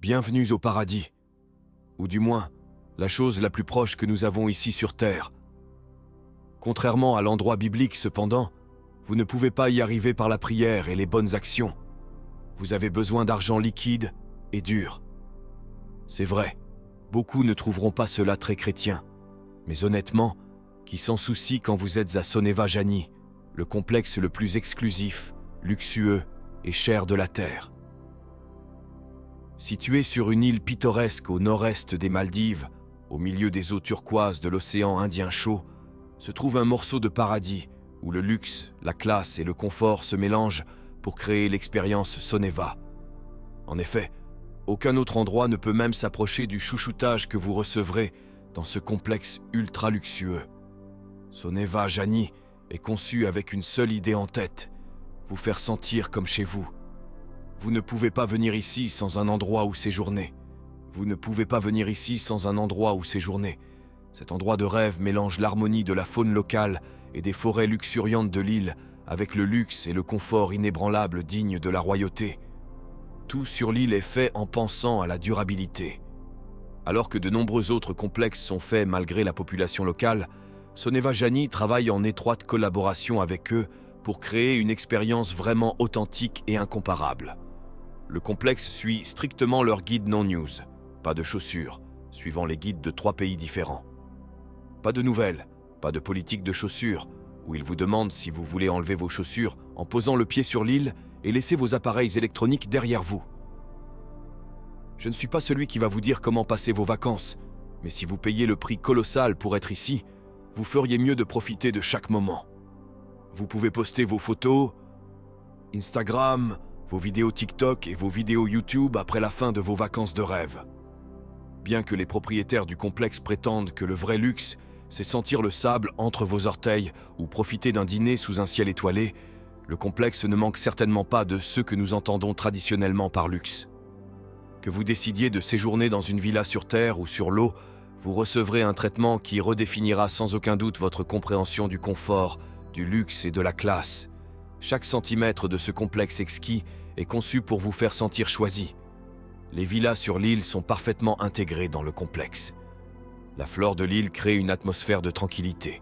Bienvenue au paradis. Ou du moins, la chose la plus proche que nous avons ici sur Terre. Contrairement à l'endroit biblique cependant, vous ne pouvez pas y arriver par la prière et les bonnes actions. Vous avez besoin d'argent liquide et dur. C'est vrai, beaucoup ne trouveront pas cela très chrétien. Mais honnêtement, qui s'en soucie quand vous êtes à Soneva Jani, le complexe le plus exclusif, luxueux et cher de la Terre. Situé sur une île pittoresque au nord-est des Maldives, au milieu des eaux turquoises de l'océan Indien chaud, se trouve un morceau de paradis où le luxe, la classe et le confort se mélangent pour créer l'expérience Soneva. En effet, aucun autre endroit ne peut même s'approcher du chouchoutage que vous recevrez dans ce complexe ultra luxueux. Soneva Jani est conçu avec une seule idée en tête, vous faire sentir comme chez vous. Vous ne pouvez pas venir ici sans un endroit où séjourner. Vous ne pouvez pas venir ici sans un endroit où séjourner. Cet endroit de rêve mélange l'harmonie de la faune locale et des forêts luxuriantes de l'île avec le luxe et le confort inébranlable digne de la royauté. Tout sur l'île est fait en pensant à la durabilité. Alors que de nombreux autres complexes sont faits malgré la population locale, Soneva Jani travaille en étroite collaboration avec eux pour créer une expérience vraiment authentique et incomparable. Le complexe suit strictement leur guide non-news, pas de chaussures, suivant les guides de 3 pays différents. Pas de nouvelles, pas de politique de chaussures, où ils vous demandent si vous voulez enlever vos chaussures en posant le pied sur l'île et laisser vos appareils électroniques derrière vous. Je ne suis pas celui qui va vous dire comment passer vos vacances, mais si vous payez le prix colossal pour être ici, vous feriez mieux de profiter de chaque moment. Vous pouvez poster vos photos, Instagram, vos vidéos TikTok et vos vidéos YouTube après la fin de vos vacances de rêve. Bien que les propriétaires du complexe prétendent que le vrai luxe, c'est sentir le sable entre vos orteils ou profiter d'un dîner sous un ciel étoilé, le complexe ne manque certainement pas de ce que nous entendons traditionnellement par luxe. Que vous décidiez de séjourner dans une villa sur terre ou sur l'eau, vous recevrez un traitement qui redéfinira sans aucun doute votre compréhension du confort, du luxe et de la classe. Chaque centimètre de ce complexe exquis est conçu pour vous faire sentir choisi. Les villas sur l'île sont parfaitement intégrées dans le complexe. La flore de l'île crée une atmosphère de tranquillité.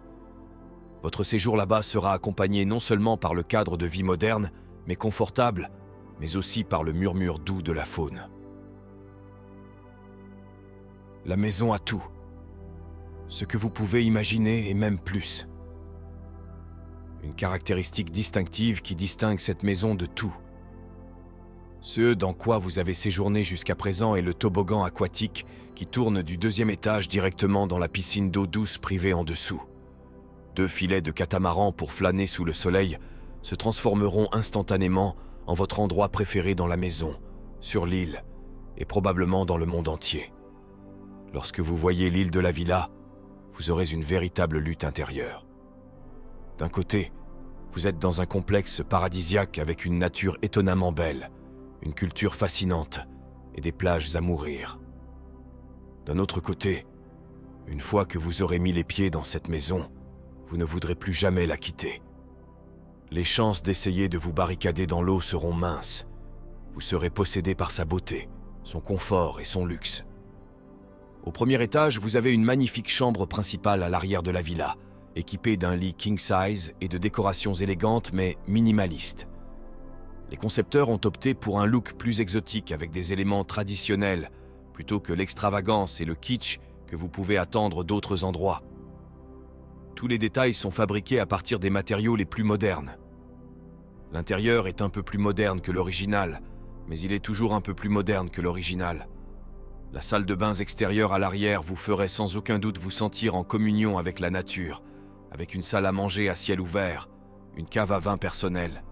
Votre séjour là-bas sera accompagné non seulement par le cadre de vie moderne, mais confortable, mais aussi par le murmure doux de la faune. La maison a tout. Ce que vous pouvez imaginer et même plus. Une caractéristique distinctive qui distingue cette maison de tout. Ce dans quoi vous avez séjourné jusqu'à présent est le toboggan aquatique qui tourne du 2e étage directement dans la piscine d'eau douce privée en dessous. 2 filets de catamaran pour flâner sous le soleil se transformeront instantanément en votre endroit préféré dans la maison, sur l'île et probablement dans le monde entier. Lorsque vous voyez l'île de la villa, vous aurez une véritable lutte intérieure. D'un côté, vous êtes dans un complexe paradisiaque avec une nature étonnamment belle, une culture fascinante et des plages à mourir. D'un autre côté, une fois que vous aurez mis les pieds dans cette maison, vous ne voudrez plus jamais la quitter. Les chances d'essayer de vous barricader dans l'eau seront minces. Vous serez possédé par sa beauté, son confort et son luxe. Au 1er étage, vous avez une magnifique chambre principale à l'arrière de la villa, équipée d'un lit king size et de décorations élégantes mais minimalistes. Les concepteurs ont opté pour un look plus exotique avec des éléments traditionnels, plutôt que l'extravagance et le kitsch que vous pouvez attendre d'autres endroits. Tous les détails sont fabriqués à partir des matériaux les plus modernes. L'intérieur est un peu plus moderne que l'original, mais il est toujours un peu plus moderne que l'original. La salle de bains extérieure à l'arrière vous ferait sans aucun doute vous sentir en communion avec la nature, avec une salle à manger à ciel ouvert, une cave à vin personnelle,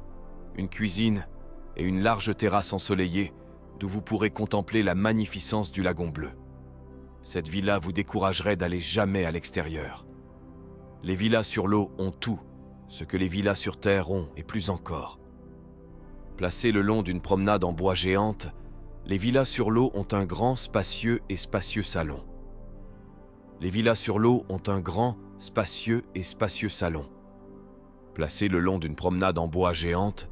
une cuisine et une large terrasse ensoleillée d'où vous pourrez contempler la magnificence du lagon bleu. Cette villa vous découragerait d'aller jamais à l'extérieur. Les villas sur l'eau ont tout, ce que les villas sur terre ont et plus encore. Placées le long d'une promenade en bois géante, les villas sur l'eau ont un grand, spacieux et spacieux salon. Les villas sur l'eau ont un grand, spacieux et spacieux salon. Placées le long d'une promenade en bois géante,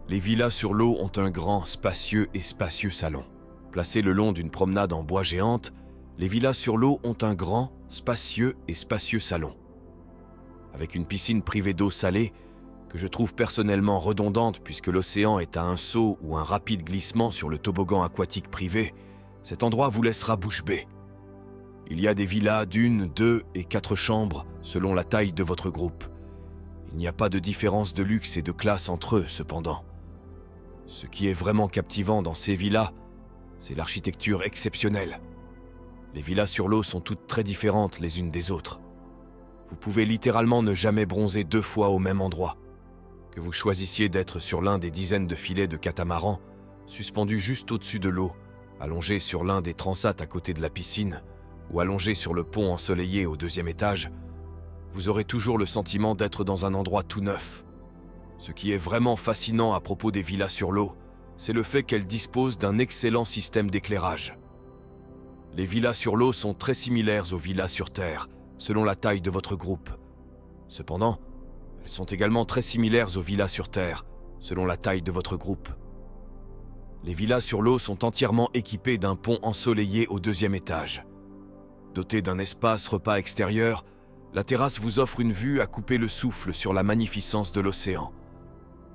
les villas sur l'eau ont un grand, spacieux et spacieux salon. Placées le long d'une promenade en bois géante, les villas sur l'eau ont un grand, spacieux salon. Avec une piscine privée d'eau salée, que je trouve personnellement redondante puisque l'océan est à un saut ou un rapide glissement sur le toboggan aquatique privé, cet endroit vous laissera bouche bée. Il y a des villas d'1, 2 et 4 chambres selon la taille de votre groupe. Il n'y a pas de différence de luxe et de classe entre eux, cependant. Ce qui est vraiment captivant dans ces villas, c'est l'architecture exceptionnelle. Les villas sur l'eau sont toutes très différentes les unes des autres. Vous pouvez littéralement ne jamais bronzer 2 fois au même endroit. Que vous choisissiez d'être sur l'un des dizaines de filets de catamarans, suspendus juste au-dessus de l'eau, allongés sur l'un des transats à côté de la piscine, ou allongés sur le pont ensoleillé au 2e étage, vous aurez toujours le sentiment d'être dans un endroit tout neuf. Ce qui est vraiment fascinant à propos des villas sur l'eau, c'est le fait qu'elles disposent d'un excellent système d'éclairage. Les villas sur l'eau sont très similaires aux villas sur terre, selon la taille de votre groupe. Cependant, elles sont également très similaires aux villas sur terre, selon la taille de votre groupe. Les villas sur l'eau sont entièrement équipées d'un pont ensoleillé au 2e étage. Dotée d'un espace repas extérieur, la terrasse vous offre une vue à couper le souffle sur la magnificence de l'océan.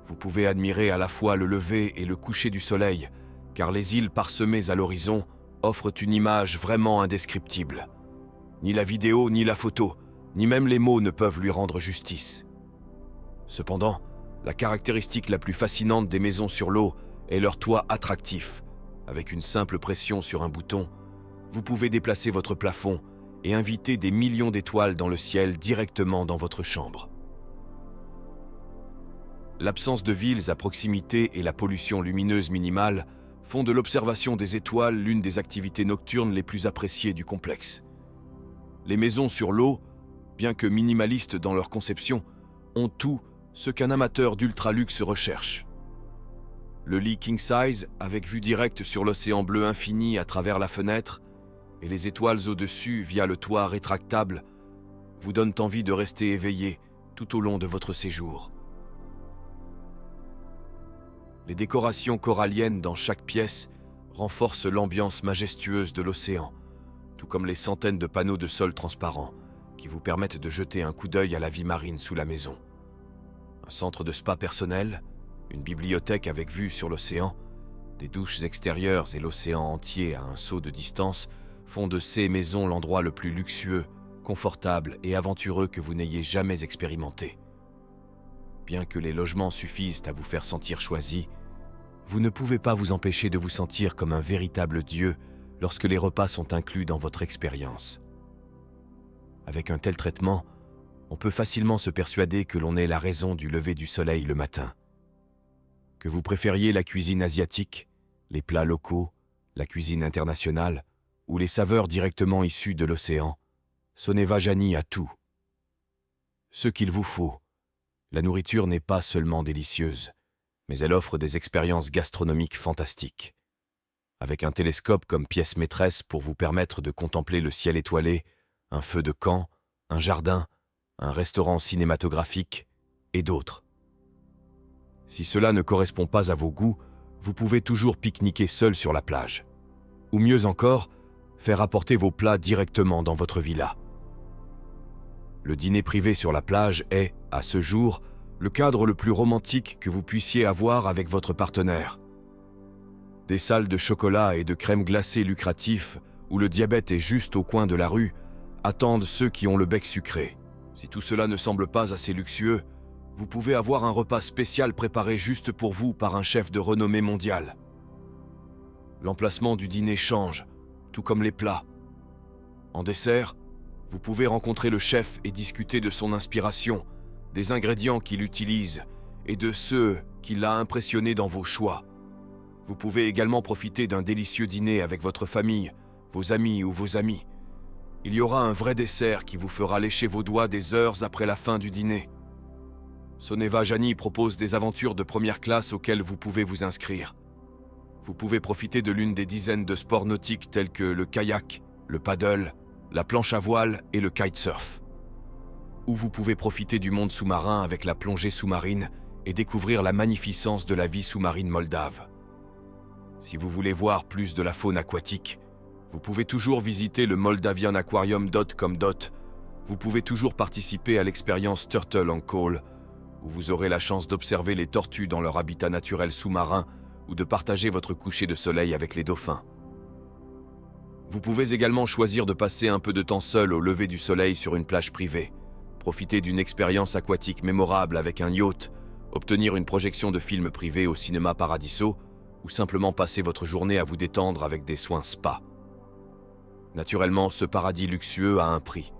Vous pouvez admirer à la fois le lever et le coucher du soleil, car les îles parsemées à l'horizon offrent une image vraiment indescriptible. Ni la vidéo, ni la photo, ni même les mots ne peuvent lui rendre justice. Cependant, la caractéristique la plus fascinante des maisons sur l'eau est leur toit attractif. Avec une simple pression sur un bouton, vous pouvez déplacer votre plafond et inviter des millions d'étoiles dans le ciel directement dans votre chambre. L'absence de villes à proximité et la pollution lumineuse minimale font de l'observation des étoiles l'une des activités nocturnes les plus appréciées du complexe. Les maisons sur l'eau, bien que minimalistes dans leur conception, ont tout ce qu'un amateur d'ultraluxe recherche. Le lit king size, avec vue directe sur l'océan bleu infini à travers la fenêtre, et les étoiles au-dessus via le toit rétractable, vous donnent envie de rester éveillé tout au long de votre séjour. Les décorations coralliennes dans chaque pièce renforcent l'ambiance majestueuse de l'océan, tout comme les centaines de panneaux de sol transparents qui vous permettent de jeter un coup d'œil à la vie marine sous la maison. Un centre de spa personnel, une bibliothèque avec vue sur l'océan, des douches extérieures et l'océan entier à un saut de distance font de ces maisons l'endroit le plus luxueux, confortable et aventureux que vous n'ayez jamais expérimenté. Bien que les logements suffisent à vous faire sentir choisi, vous ne pouvez pas vous empêcher de vous sentir comme un véritable dieu lorsque les repas sont inclus dans votre expérience. Avec un tel traitement, on peut facilement se persuader que l'on est la raison du lever du soleil le matin. Que vous préfériez la cuisine asiatique, les plats locaux, la cuisine internationale ou les saveurs directement issues de l'océan, Soneva Jani a tout. Ce qu'il vous faut. La nourriture n'est pas seulement délicieuse, mais elle offre des expériences gastronomiques fantastiques. Avec un télescope comme pièce maîtresse pour vous permettre de contempler le ciel étoilé, un feu de camp, un jardin, un restaurant cinématographique et d'autres. Si cela ne correspond pas à vos goûts, vous pouvez toujours pique-niquer seul sur la plage. Ou mieux encore, faire apporter vos plats directement dans votre villa. Le dîner privé sur la plage est, à ce jour, le cadre le plus romantique que vous puissiez avoir avec votre partenaire. Des salles de chocolat et de crème glacée lucratifs, où le diabète est juste au coin de la rue, attendent ceux qui ont le bec sucré. Si tout cela ne semble pas assez luxueux, vous pouvez avoir un repas spécial préparé juste pour vous par un chef de renommée mondiale. L'emplacement du dîner change, tout comme les plats. En dessert, vous pouvez rencontrer le chef et discuter de son inspiration, des ingrédients qu'il utilise et de ceux qui l'a impressionné dans vos choix. Vous pouvez également profiter d'un délicieux dîner avec votre famille, vos amis ou vos amis. Il y aura un vrai dessert qui vous fera lécher vos doigts des heures après la fin du dîner. Soneva Jani propose des aventures de première classe auxquelles vous pouvez vous inscrire. Vous pouvez profiter de l'une des dizaines de sports nautiques tels que le kayak, le paddle, la planche à voile et le kitesurf. Ou vous pouvez profiter du monde sous-marin avec la plongée sous-marine et découvrir la magnificence de la vie sous-marine moldave. Si vous voulez voir plus de la faune aquatique, vous pouvez toujours visiter le moldavianaquarium.com. Vous pouvez toujours participer à l'expérience Turtle on Call, où vous aurez la chance d'observer les tortues dans leur habitat naturel sous-marin ou de partager votre coucher de soleil avec les dauphins. Vous pouvez également choisir de passer un peu de temps seul au lever du soleil sur une plage privée, profiter d'une expérience aquatique mémorable avec un yacht, obtenir une projection de film privé au cinéma Paradiso ou simplement passer votre journée à vous détendre avec des soins spa. Naturellement, ce paradis luxueux a un prix.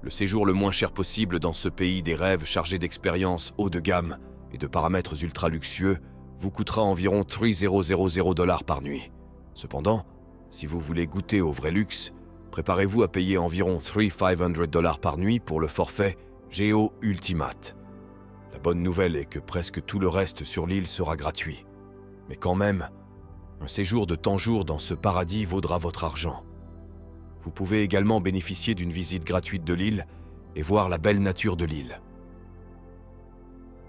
Le séjour le moins cher possible dans ce pays des rêves chargé d'expériences haut de gamme et de paramètres ultra luxueux vous coûtera environ $3,000 par nuit. Cependant, si vous voulez goûter au vrai luxe, préparez-vous à payer environ $3,500 par nuit pour le forfait Geo Ultimate. La bonne nouvelle est que presque tout le reste sur l'île sera gratuit. Mais quand même, un séjour de 10 jours dans ce paradis vaudra votre argent. Vous pouvez également bénéficier d'une visite gratuite de l'île et voir la belle nature de l'île.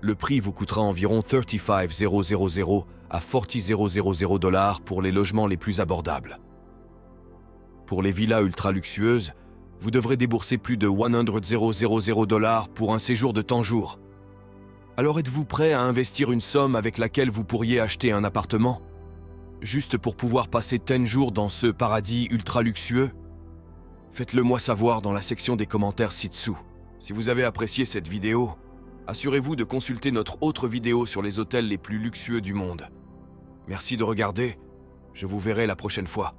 Le prix vous coûtera environ $35,000 à $40,000 pour les logements les plus abordables. Pour les villas ultra luxueuses, vous devrez débourser plus de $100,000 pour un séjour de 10 jours. Alors êtes-vous prêt à investir une somme avec laquelle vous pourriez acheter un appartement? Juste pour pouvoir passer 10 jours dans ce paradis ultra luxueux? Faites-le moi savoir dans la section des commentaires ci-dessous. Si vous avez apprécié cette vidéo, assurez-vous de consulter notre autre vidéo sur les hôtels les plus luxueux du monde. Merci de regarder, je vous verrai la prochaine fois.